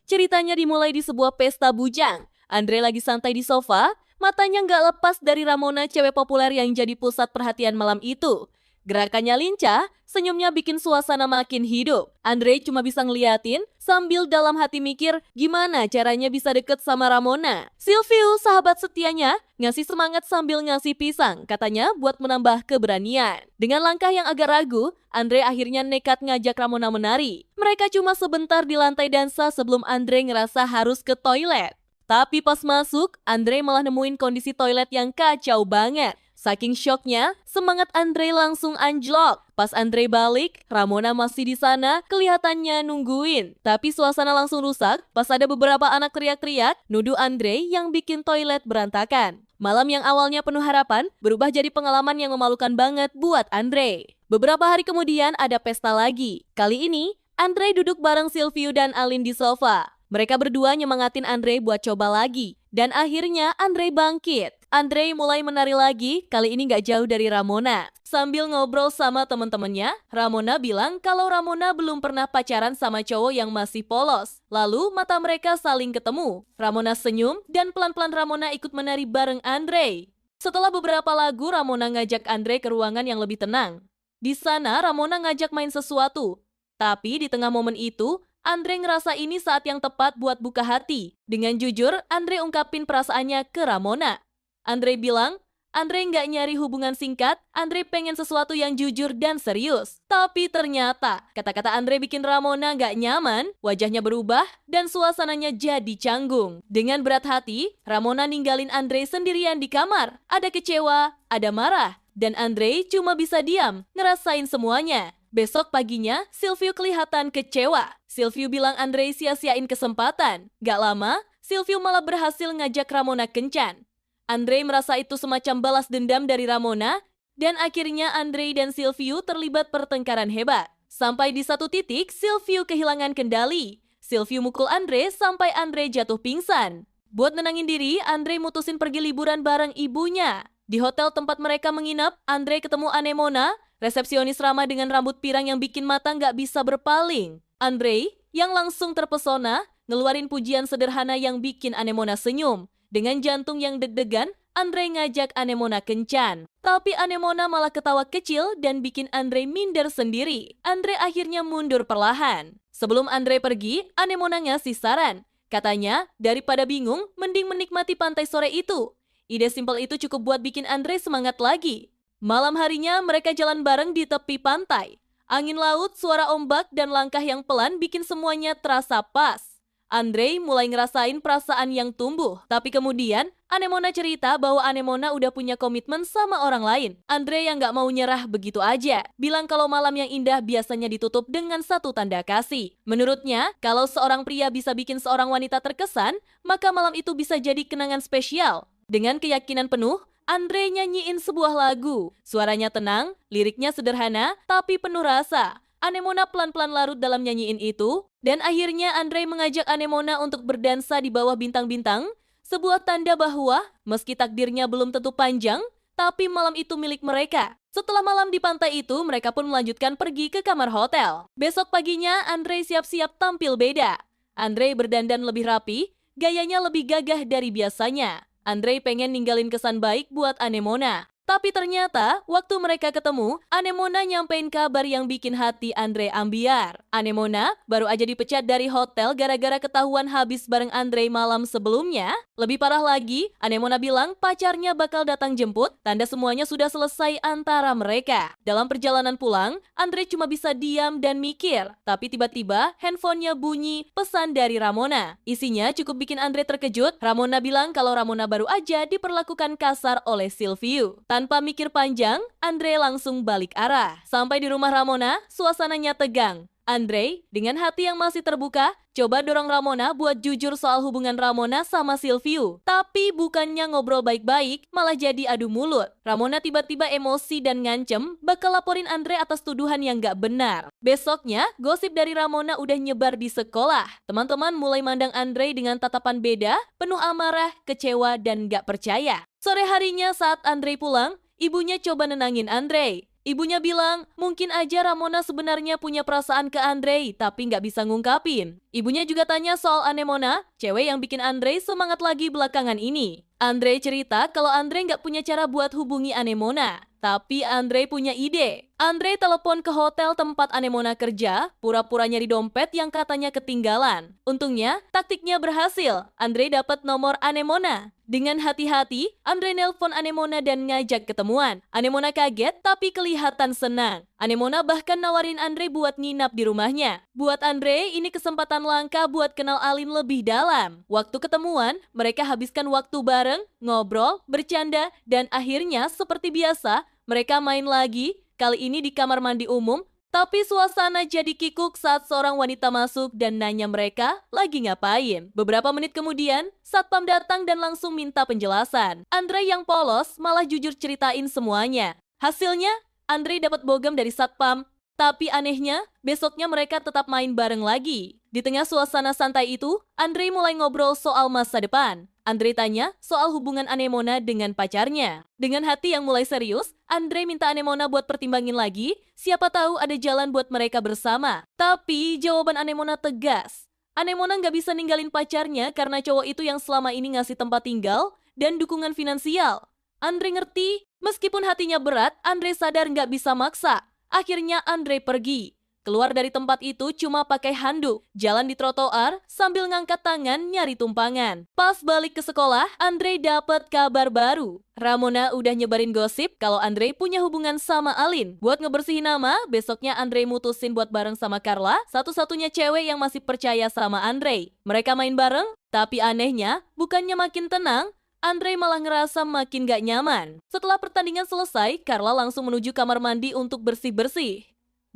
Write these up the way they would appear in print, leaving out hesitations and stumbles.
Ceritanya dimulai di sebuah pesta bujang. Andre lagi santai di sofa, matanya nggak lepas dari Ramona, cewek populer yang jadi pusat perhatian malam itu. Gerakannya lincah, senyumnya bikin suasana makin hidup. Andre cuma bisa ngeliatin sambil dalam hati mikir gimana caranya bisa deket sama Ramona. Silviu, sahabat setianya, ngasih semangat sambil ngasih pisang, katanya buat menambah keberanian. Dengan langkah yang agak ragu, Andre akhirnya nekat ngajak Ramona menari. Mereka cuma sebentar di lantai dansa sebelum Andre ngerasa harus ke toilet. Tapi pas masuk, Andre malah nemuin kondisi toilet yang kacau banget. Saking syoknya, semangat Andre langsung anjlok. Pas Andre balik, Ramona masih di sana, kelihatannya nungguin. Tapi suasana langsung rusak pas ada beberapa anak teriak-teriak, nuduh Andre yang bikin toilet berantakan. Malam yang awalnya penuh harapan, berubah jadi pengalaman yang memalukan banget buat Andre. Beberapa hari kemudian ada pesta lagi. Kali ini, Andre duduk bareng Silviu dan Alin di sofa. Mereka berdua nyemangatin Andre buat coba lagi. Dan akhirnya Andre bangkit. Andre mulai menari lagi, kali ini gak jauh dari Ramona. Sambil ngobrol sama temen-temennya, Ramona bilang kalau Ramona belum pernah pacaran sama cowok yang masih polos. Lalu mata mereka saling ketemu. Ramona senyum dan pelan-pelan Ramona ikut menari bareng Andre. Setelah beberapa lagu, Ramona ngajak Andre ke ruangan yang lebih tenang. Di sana Ramona ngajak main sesuatu. Tapi di tengah momen itu, Andre ngerasa ini saat yang tepat buat buka hati. Dengan jujur, Andre ungkapin perasaannya ke Ramona. Andre bilang, Andre nggak nyari hubungan singkat, Andre pengen sesuatu yang jujur dan serius. Tapi ternyata, kata-kata Andre bikin Ramona nggak nyaman, wajahnya berubah, dan suasananya jadi canggung. Dengan berat hati, Ramona ninggalin Andre sendirian di kamar. Ada kecewa, ada marah, dan Andre cuma bisa diam, ngerasain semuanya. Besok paginya, Silviu kelihatan kecewa. Silviu bilang Andre sia-siain kesempatan. Gak lama, Silviu malah berhasil ngajak Ramona kencan. Andre merasa itu semacam balas dendam dari Ramona, dan akhirnya Andre dan Silviu terlibat pertengkaran hebat. Sampai di satu titik, Silviu kehilangan kendali. Silviu mukul Andre sampai Andre jatuh pingsan. Buat nenangin diri, Andre mutusin pergi liburan bareng ibunya. Di hotel tempat mereka menginap, Andre ketemu Anemona, resepsionis ramah dengan rambut pirang yang bikin mata nggak bisa berpaling. Andre, yang langsung terpesona, ngeluarin pujian sederhana yang bikin Anemona senyum. Dengan jantung yang deg-degan, Andre ngajak Anemona kencan. Tapi Anemona malah ketawa kecil dan bikin Andre minder sendiri. Andre akhirnya mundur perlahan. Sebelum Andre pergi, Anemona ngasih saran. Katanya, daripada bingung, mending menikmati pantai sore itu. Ide simpel itu cukup buat bikin Andre semangat lagi. Malam harinya mereka jalan bareng di tepi pantai. Angin laut, suara ombak, dan langkah yang pelan bikin semuanya terasa pas. Andre mulai ngerasain perasaan yang tumbuh. Tapi kemudian, Anemona cerita bahwa Anemona udah punya komitmen sama orang lain. Andre yang gak mau nyerah begitu aja. Bilang kalau malam yang indah biasanya ditutup dengan satu tanda kasih. Menurutnya, kalau seorang pria bisa bikin seorang wanita terkesan, maka malam itu bisa jadi kenangan spesial. Dengan keyakinan penuh, Andre nyanyiin sebuah lagu. Suaranya tenang, liriknya sederhana, tapi penuh rasa. Anemona pelan-pelan larut dalam nyanyiin itu, dan akhirnya Andre mengajak Anemona untuk berdansa di bawah bintang-bintang, sebuah tanda bahwa meski takdirnya belum tentu panjang, tapi malam itu milik mereka. Setelah malam di pantai itu, mereka pun melanjutkan pergi ke kamar hotel. Besok paginya, Andre siap-siap tampil beda. Andre berdandan lebih rapi, gayanya lebih gagah dari biasanya. Andre pengen ninggalin kesan baik buat Anemona. Tapi ternyata, waktu mereka ketemu, Anemona nyampein kabar yang bikin hati Andre ambiar. Anemona baru aja dipecat dari hotel gara-gara ketahuan habis bareng Andre malam sebelumnya. Lebih parah lagi, Anemona bilang pacarnya bakal datang jemput, tanda semuanya sudah selesai antara mereka. Dalam perjalanan pulang, Andre cuma bisa diam dan mikir. Tapi tiba-tiba, handphonenya bunyi pesan dari Ramona. Isinya cukup bikin Andre terkejut. Ramona bilang kalau Ramona baru aja diperlakukan kasar oleh Silviu. Tanpa mikir panjang, Andre langsung balik arah. Sampai di rumah Ramona, suasananya tegang. Andre, dengan hati yang masih terbuka, coba dorong Ramona buat jujur soal hubungan Ramona sama Silviu. Tapi bukannya ngobrol baik-baik, malah jadi adu mulut. Ramona tiba-tiba emosi dan ngancem bakal laporin Andre atas tuduhan yang gak benar. Besoknya, gosip dari Ramona udah nyebar di sekolah. Teman-teman mulai mandang Andre dengan tatapan beda, penuh amarah, kecewa, dan gak percaya. Sore harinya saat Andre pulang, ibunya coba nenangin Andre. Ibunya bilang, mungkin aja Ramona sebenarnya punya perasaan ke Andre, tapi nggak bisa ngungkapin. Ibunya juga tanya soal Anemona, cewek yang bikin Andre semangat lagi belakangan ini. Andre cerita kalau Andre nggak punya cara buat hubungi Anemona. Tapi Andre punya ide. Andre telepon ke hotel tempat Anemona kerja, pura-pura nyari dompet yang katanya ketinggalan. Untungnya, taktiknya berhasil. Andre dapat nomor Anemona. Dengan hati-hati, Andre nelpon Anemona dan ngajak ketemuan. Anemona kaget tapi kelihatan senang. Anemona bahkan nawarin Andre buat nginap di rumahnya. Buat Andre, ini kesempatan langka buat kenal Alin lebih dalam. Waktu ketemuan, mereka habiskan waktu bareng, ngobrol, bercanda, dan akhirnya seperti biasa, mereka main lagi, kali ini di kamar mandi umum. Tapi suasana jadi kikuk saat seorang wanita masuk dan nanya mereka lagi ngapain. Beberapa menit kemudian, satpam datang dan langsung minta penjelasan. Andre yang polos malah jujur ceritain semuanya. Hasilnya, Andre dapat bogem dari satpam. Tapi anehnya, besoknya mereka tetap main bareng lagi. Di tengah suasana santai itu, Andre mulai ngobrol soal masa depan. Andre tanya soal hubungan Anemona dengan pacarnya. Dengan hati yang mulai serius, Andre minta Anemona buat pertimbangin lagi, siapa tahu ada jalan buat mereka bersama. Tapi jawaban Anemona tegas. Anemona nggak bisa ninggalin pacarnya karena cowok itu yang selama ini ngasih tempat tinggal dan dukungan finansial. Andre ngerti, meskipun hatinya berat, Andre sadar nggak bisa maksa. Akhirnya Andre pergi. Keluar dari tempat itu cuma pakai handuk, jalan di trotoar sambil ngangkat tangan nyari tumpangan. Pas balik ke sekolah, Andre dapat kabar baru. Ramona udah nyebarin gosip kalau Andre punya hubungan sama Alin. Buat ngebersihin nama, besoknya Andre mutusin buat bareng sama Carla, satu-satunya cewek yang masih percaya sama Andre. Mereka main bareng, tapi anehnya bukannya makin tenang, Andre malah ngerasa makin gak nyaman. Setelah pertandingan selesai, Carla langsung menuju kamar mandi untuk bersih-bersih.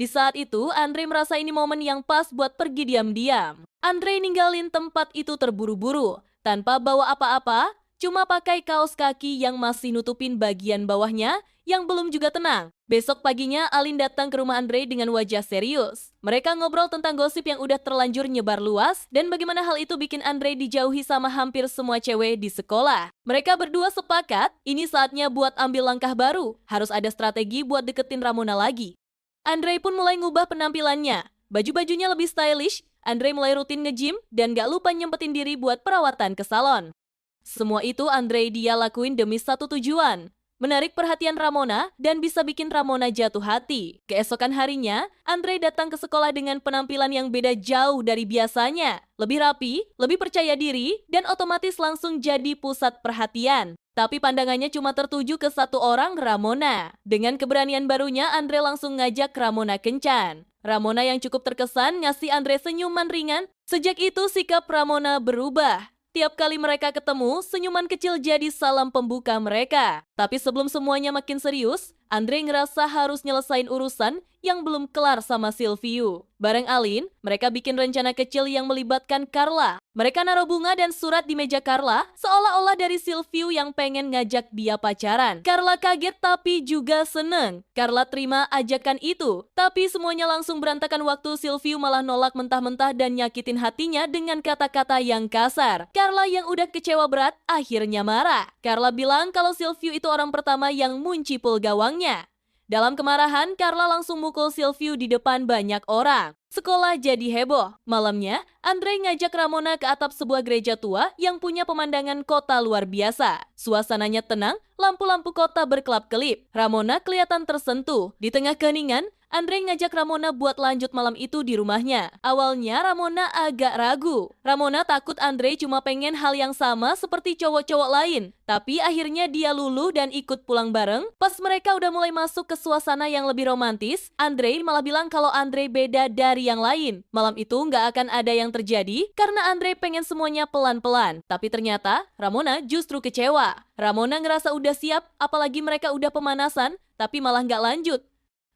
Di saat itu, Andre merasa ini momen yang pas buat pergi diam-diam. Andre ninggalin tempat itu terburu-buru, tanpa bawa apa-apa, cuma pakai kaos kaki yang masih nutupin bagian bawahnya yang belum juga tenang. Besok paginya, Alin datang ke rumah Andre dengan wajah serius. Mereka ngobrol tentang gosip yang udah terlanjur nyebar luas dan bagaimana hal itu bikin Andre dijauhi sama hampir semua cewek di sekolah. Mereka berdua sepakat, ini saatnya buat ambil langkah baru. Harus ada strategi buat deketin Ramona lagi. Andre pun mulai ngubah penampilannya. Baju-bajunya lebih stylish, Andre mulai rutin nge-gym dan gak lupa nyempetin diri buat perawatan ke salon. Semua itu Andre dia lakuin demi satu tujuan, menarik perhatian Ramona dan bisa bikin Ramona jatuh hati. Keesokan harinya, Andre datang ke sekolah dengan penampilan yang beda jauh dari biasanya. Lebih rapi, lebih percaya diri, dan otomatis langsung jadi pusat perhatian. Tapi pandangannya cuma tertuju ke satu orang, Ramona. Dengan keberanian barunya, Andre langsung ngajak Ramona kencan. Ramona yang cukup terkesan ngasih Andre senyuman ringan. Sejak itu sikap Ramona berubah. Tiap kali mereka ketemu, senyuman kecil jadi salam pembuka mereka. Tapi sebelum semuanya makin serius, Andre ngerasa harus nyelesain urusan yang belum kelar sama Silviu. Bareng Alin, mereka bikin rencana kecil yang melibatkan Carla. Mereka naruh bunga dan surat di meja Carla, seolah-olah dari Silviu yang pengen ngajak dia pacaran. Carla kaget tapi juga seneng. Carla terima ajakan itu, tapi semuanya langsung berantakan waktu Silviu malah nolak mentah-mentah dan nyakitin hatinya dengan kata-kata yang kasar. Carla yang udah kecewa berat, akhirnya marah. Carla bilang kalau Silviu itu orang pertama yang muncipul gawangnya. Dalam kemarahan, Carla langsung mukul Silviu di depan banyak orang. Sekolah jadi heboh. Malamnya, Andre ngajak Ramona ke atap sebuah gereja tua yang punya pemandangan kota luar biasa. Suasananya tenang, lampu-lampu kota berkelap-kelip. Ramona kelihatan tersentuh. Di tengah keheningan, Andre ngajak Ramona buat lanjut malam itu di rumahnya. Awalnya Ramona agak ragu. Ramona takut Andre cuma pengen hal yang sama seperti cowok-cowok lain. Tapi akhirnya dia luluh dan ikut pulang bareng. Pas mereka udah mulai masuk ke suasana yang lebih romantis, Andre malah bilang kalau Andre beda dari yang lain. Malam itu nggak akan ada yang terjadi karena Andre pengen semuanya pelan-pelan. Tapi ternyata Ramona justru kecewa. Ramona ngerasa udah siap, apalagi mereka udah pemanasan, tapi malah nggak lanjut.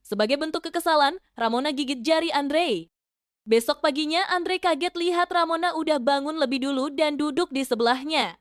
Sebagai bentuk kekesalan, Ramona gigit jari Andre. Besok paginya, Andre kaget lihat Ramona udah bangun lebih dulu dan duduk di sebelahnya.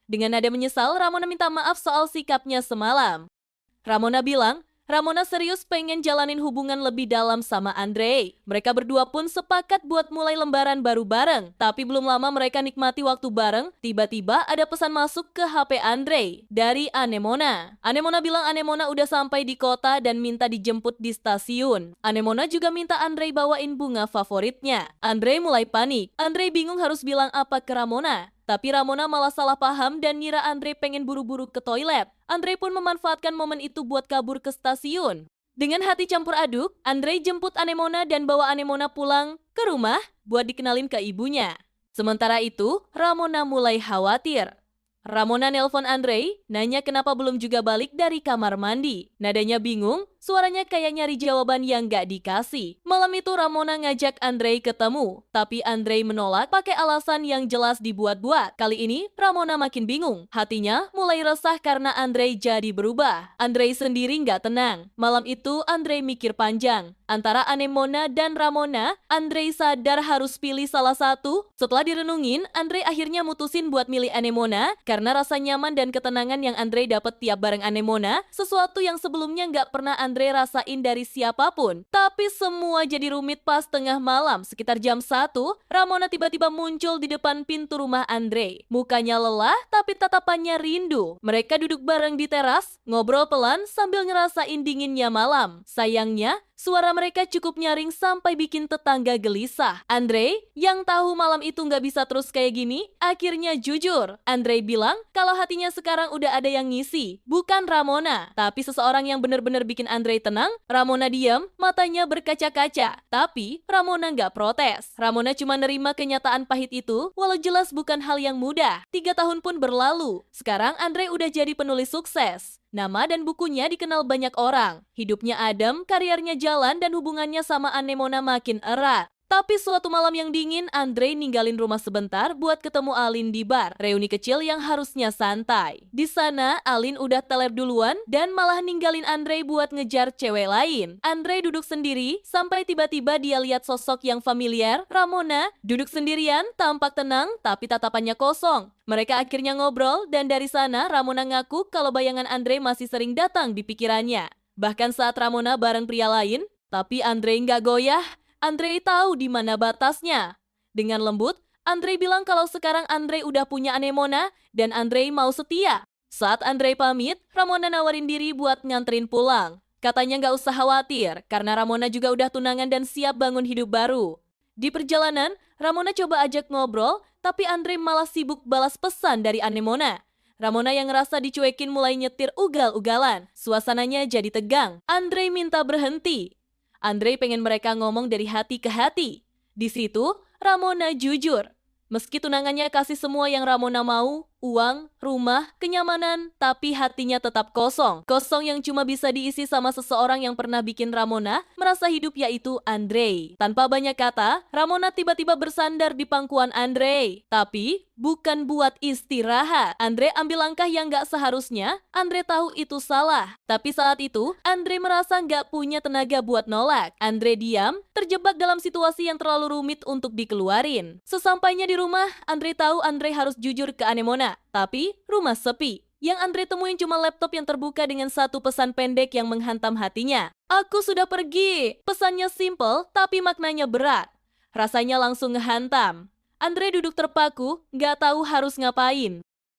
Dengan nada menyesal, Ramona minta maaf soal sikapnya semalam. Ramona bilang, Ramona serius pengen jalanin hubungan lebih dalam sama Andre. Mereka berdua pun sepakat buat mulai lembaran baru bareng. Tapi belum lama mereka nikmati waktu bareng, tiba-tiba ada pesan masuk ke HP Andre dari Anemona. Anemona bilang Anemona udah sampai di kota dan minta dijemput di stasiun. Anemona juga minta Andre bawain bunga favoritnya. Andre mulai panik. Andre bingung harus bilang apa ke Ramona. Tapi Ramona malah salah paham dan ngira Andre pengen buru-buru ke toilet. Andre pun memanfaatkan momen itu buat kabur ke stasiun. Dengan hati campur aduk, Andre jemput Anemona dan bawa Anemona pulang ke rumah buat dikenalin ke ibunya. Sementara itu, Ramona mulai khawatir. Ramona nelpon Andre, nanya kenapa belum juga balik dari kamar mandi. Nadanya bingung, suaranya kayak nyari jawaban yang gak dikasih. Malam itu Ramona ngajak Andre ketemu, tapi Andre menolak pakai alasan yang jelas dibuat-buat. Kali ini Ramona makin bingung, hatinya mulai resah karena Andre jadi berubah. Andre sendiri gak tenang. Malam itu Andre mikir panjang. Antara Anemona dan Ramona, Andre sadar harus pilih salah satu. Setelah direnungin, Andre akhirnya mutusin buat milih Anemona karena rasa nyaman dan ketenangan yang Andre dapat tiap bareng Anemona, sesuatu yang sebelumnya nggak pernah Andre rasain dari siapapun. Tapi semua jadi rumit pas tengah malam, sekitar jam 1, Ramona tiba-tiba muncul di depan pintu rumah Andre. Mukanya lelah, tapi tatapannya rindu. Mereka duduk bareng di teras, ngobrol pelan sambil ngerasain dinginnya malam. Sayangnya, suara mereka cukup nyaring sampai bikin tetangga gelisah. Andre, yang tahu malam itu nggak bisa terus kayak gini, akhirnya jujur. Andre bilang kalau hatinya sekarang udah ada yang ngisi, bukan Ramona. Tapi seseorang yang benar-benar bikin Andre tenang. Ramona diam, matanya berkaca-kaca. Tapi Ramona nggak protes. Ramona cuma nerima kenyataan pahit itu, walau jelas bukan hal yang mudah. 3 tahun pun berlalu. Sekarang Andre udah jadi penulis sukses. Nama dan bukunya dikenal banyak orang. Hidupnya adem, karirnya jalan, dan hubungannya sama Anemona makin erat. Tapi suatu malam yang dingin, Andre ninggalin rumah sebentar buat ketemu Alin di bar. Reuni kecil yang harusnya santai. Di sana, Alin udah teler duluan dan malah ninggalin Andre buat ngejar cewek lain. Andre duduk sendiri sampai tiba-tiba dia lihat sosok yang familiar, Ramona, duduk sendirian, tampak tenang tapi tatapannya kosong. Mereka akhirnya ngobrol dan dari sana Ramona ngaku kalau bayangan Andre masih sering datang di pikirannya. Bahkan saat Ramona bareng pria lain, tapi Andre nggak goyah. Andre tahu di mana batasnya. Dengan lembut, Andre bilang kalau sekarang Andre udah punya Anemona dan Andre mau setia. Saat Andre pamit, Ramona nawarin diri buat nganterin pulang. Katanya nggak usah khawatir karena Ramona juga udah tunangan dan siap bangun hidup baru. Di perjalanan, Ramona coba ajak ngobrol, tapi Andre malah sibuk balas pesan dari Anemona. Ramona yang ngerasa dicuekin mulai nyetir ugal-ugalan. Suasananya jadi tegang. Andre minta berhenti. Andre pengen mereka ngomong dari hati ke hati. Di situ, Ramona jujur. Meski tunangannya kasih semua yang Ramona mau, uang, rumah, kenyamanan, tapi hatinya tetap kosong. Kosong yang cuma bisa diisi sama seseorang yang pernah bikin Ramona merasa hidup, yaitu Andre. Tanpa banyak kata, Ramona tiba-tiba bersandar di pangkuan Andre. Tapi bukan buat istirahat. Andre ambil langkah yang gak seharusnya. Andre tahu itu salah. Tapi saat itu, Andre merasa gak punya tenaga buat nolak. Andre diam, terjebak dalam situasi yang terlalu rumit untuk dikeluarin. Sesampainya di rumah, Andre tahu Andre harus jujur ke Anemona. Tapi rumah sepi. Yang Andre temuin cuma laptop yang terbuka dengan satu pesan pendek yang menghantam hatinya. Aku sudah pergi. Pesannya simple, tapi maknanya berat. Rasanya langsung ngehantam. Andre duduk terpaku, gak tahu harus ngapain.